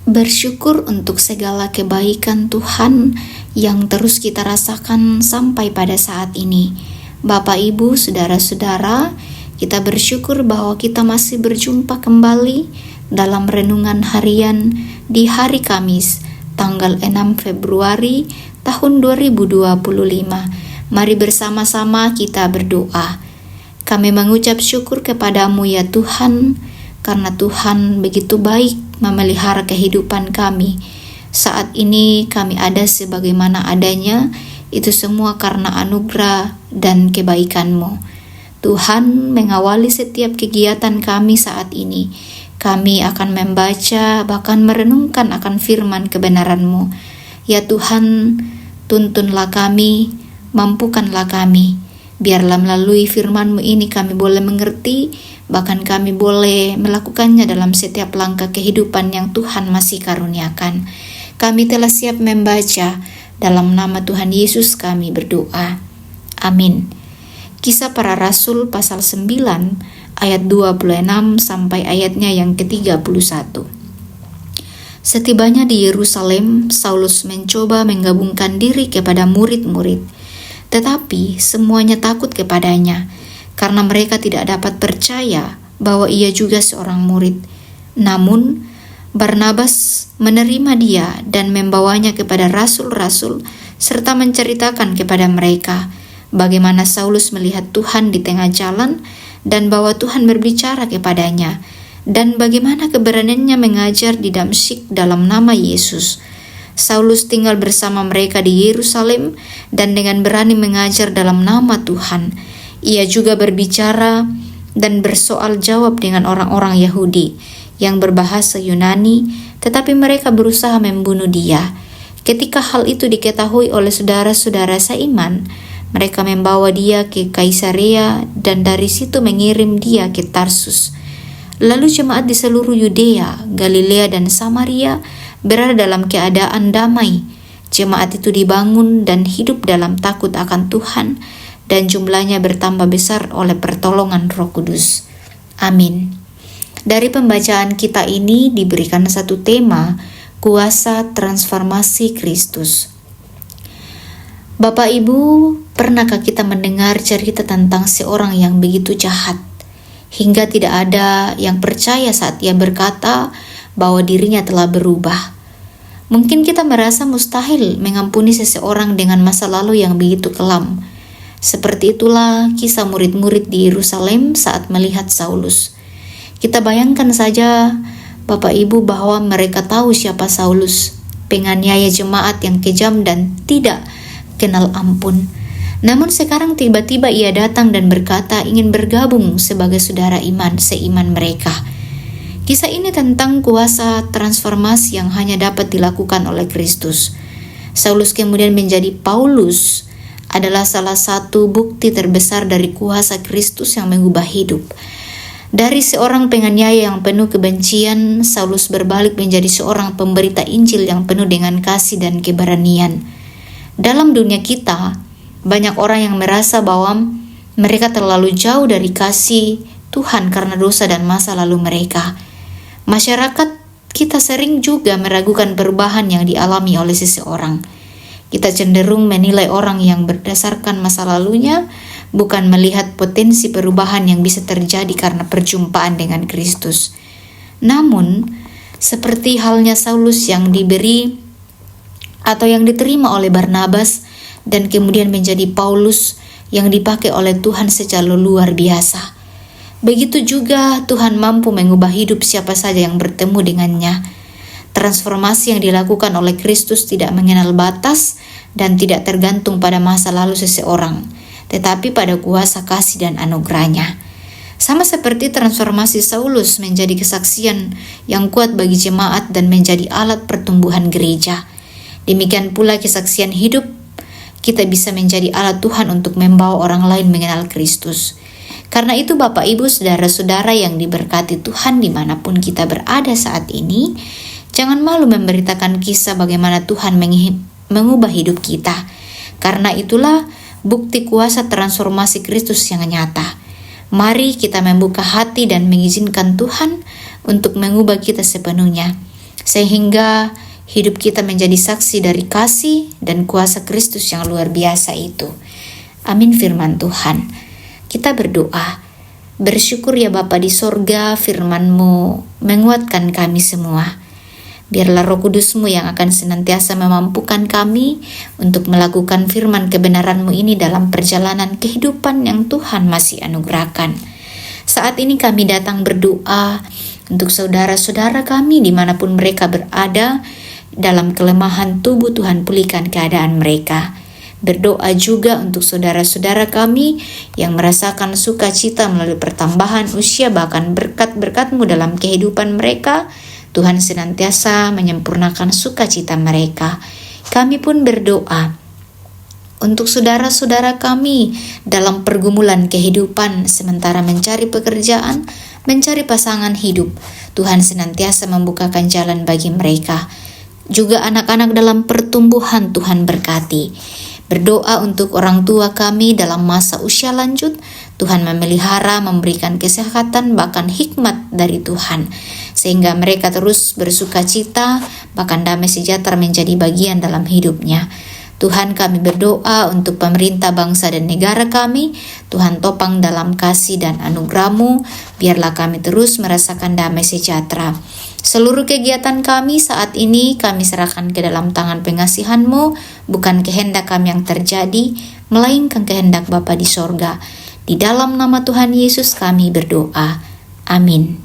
Bersyukur untuk segala kebaikan Tuhan yang terus kita rasakan sampai pada saat ini. Bapak, Ibu, Saudara-saudara, kita bersyukur bahwa kita masih berjumpa kembali dalam renungan harian di hari Kamis, tanggal 6 Februari tahun 2025. Mari bersama-sama kita berdoa. Kami mengucap syukur kepadamu ya Tuhan, karena Tuhan begitu baik memelihara kehidupan kami. Saat ini kami ada sebagaimana adanya, itu semua karena anugerah dan kebaikan-Mu. Tuhan mengawali setiap kegiatan kami saat ini. Kami akan membaca, bahkan merenungkan akan firman kebenaran-Mu. Ya Tuhan, tuntunlah kami, mampukanlah kami. Biarlah melalui firman-Mu ini kami boleh mengerti, bahkan kami boleh melakukannya dalam setiap langkah kehidupan yang Tuhan masih karuniakan. Kami telah siap membaca. Dalam nama Tuhan Yesus kami berdoa. Amin. Kisah Para Rasul pasal 9 ayat 26 sampai ayatnya yang ke-31. Setibanya di Yerusalem, Saulus mencoba menggabungkan diri kepada murid-murid, tetapi semuanya takut kepadanya, karena mereka tidak dapat percaya bahwa ia juga seorang murid. Namun, Barnabas menerima dia dan membawanya kepada rasul-rasul, serta menceritakan kepada mereka bagaimana Saulus melihat Tuhan di tengah jalan dan bahwa Tuhan berbicara kepadanya, dan bagaimana keberaniannya mengajar di Damsyik dalam nama Yesus. Saulus tinggal bersama mereka di Yerusalem dan dengan berani mengajar dalam nama Tuhan. Ia juga berbicara dan bersoal jawab dengan orang-orang Yahudi yang berbahasa Yunani, tetapi mereka berusaha membunuh dia. Ketika hal itu diketahui oleh saudara-saudara seiman, mereka membawa dia ke Kaisarea dan dari situ mengirim dia ke Tarsus. Lalu jemaat di seluruh Yudea, Galilea dan Samaria berada dalam keadaan damai. Jemaat itu dibangun dan hidup dalam takut akan Tuhan, dan jumlahnya bertambah besar oleh pertolongan Roh Kudus. Amin. Dari pembacaan kita ini diberikan satu tema, kuasa transformasi Kristus. Bapak Ibu, pernahkah kita mendengar cerita tentang seorang yang begitu jahat, hingga tidak ada yang percaya saat ia berkata bahwa dirinya telah berubah? Mungkin kita merasa mustahil mengampuni seseorang dengan masa lalu yang begitu kelam. Seperti itulah kisah murid-murid di Yerusalem saat melihat Saulus. Kita bayangkan saja, Bapak Ibu, bahwa mereka tahu siapa Saulus, penganiaya jemaat yang kejam dan tidak kenal ampun. Namun sekarang tiba-tiba ia datang dan berkata ingin bergabung sebagai saudara iman seiman mereka. Kisah ini tentang kuasa transformasi yang hanya dapat dilakukan oleh Kristus. Saulus kemudian menjadi Paulus adalah salah satu bukti terbesar dari kuasa Kristus yang mengubah hidup. Dari seorang penganiaya yang penuh kebencian, Saulus berbalik menjadi seorang pemberita Injil yang penuh dengan kasih dan keberanian. Dalam dunia kita, banyak orang yang merasa bahwa mereka terlalu jauh dari kasih Tuhan karena dosa dan masa lalu mereka. Masyarakat kita sering juga meragukan perubahan yang dialami oleh seseorang. Kita cenderung menilai orang yang berdasarkan masa lalunya, bukan melihat potensi perubahan yang bisa terjadi karena perjumpaan dengan Kristus. Namun, seperti halnya Saulus yang diberi atau yang diterima oleh Barnabas dan kemudian menjadi Paulus yang dipakai oleh Tuhan secara luar biasa, begitu juga Tuhan mampu mengubah hidup siapa saja yang bertemu dengannya. Transformasi yang dilakukan oleh Kristus tidak mengenal batas dan tidak tergantung pada masa lalu seseorang, tetapi pada kuasa kasih dan anugerahnya. Sama seperti transformasi Saulus menjadi kesaksian yang kuat bagi jemaat dan menjadi alat pertumbuhan gereja. Demikian pula kesaksian hidup kita bisa menjadi alat Tuhan untuk membawa orang lain mengenal Kristus. Karena itu Bapak Ibu Saudara-saudara yang diberkati Tuhan dimanapun kita berada saat ini, jangan malu memberitakan kisah bagaimana Tuhan mengubah hidup kita. Karena itulah bukti kuasa transformasi Kristus yang nyata. Mari kita membuka hati dan mengizinkan Tuhan untuk mengubah kita sepenuhnya. sehingga hidup kita menjadi saksi dari kasih dan kuasa Kristus yang luar biasa itu. Amin firman Tuhan. Kita berdoa. Bersyukur ya Bapa di sorga, firman-Mu menguatkan kami semua. Biarlah Roh Kudus-Mu yang akan senantiasa memampukan kami untuk melakukan firman kebenaran-Mu ini dalam perjalanan kehidupan yang Tuhan masih anugerahkan. Saat ini kami datang berdoa untuk saudara-saudara kami dimanapun mereka berada, dalam kelemahan tubuh Tuhan pulihkan keadaan mereka. Berdoa juga untuk saudara-saudara kami yang merasakan sukacita melalui pertambahan usia bahkan berkat-berkat-Mu dalam kehidupan mereka. Tuhan senantiasa menyempurnakan sukacita mereka. Kami pun berdoa untuk saudara-saudara kami dalam pergumulan kehidupan sementara mencari pekerjaan, mencari pasangan hidup. Tuhan senantiasa membukakan jalan bagi mereka. Juga anak-anak dalam pertumbuhan Tuhan berkati. Berdoa untuk orang tua kami dalam masa usia lanjut. Tuhan memelihara, memberikan kesehatan, bahkan hikmat dari Tuhan, sehingga mereka terus bersuka cita, bahkan damai sejahtera menjadi bagian dalam hidupnya. Tuhan, kami berdoa untuk pemerintah bangsa dan negara kami. Tuhan topang dalam kasih dan anugerah-Mu, biarlah kami terus merasakan damai sejahtera. Seluruh kegiatan kami saat ini kami serahkan ke dalam tangan pengasihan-Mu. Bukan kehendak kami yang terjadi, melainkan kehendak Bapa di sorga. Di dalam nama Tuhan Yesus kami berdoa. Amin.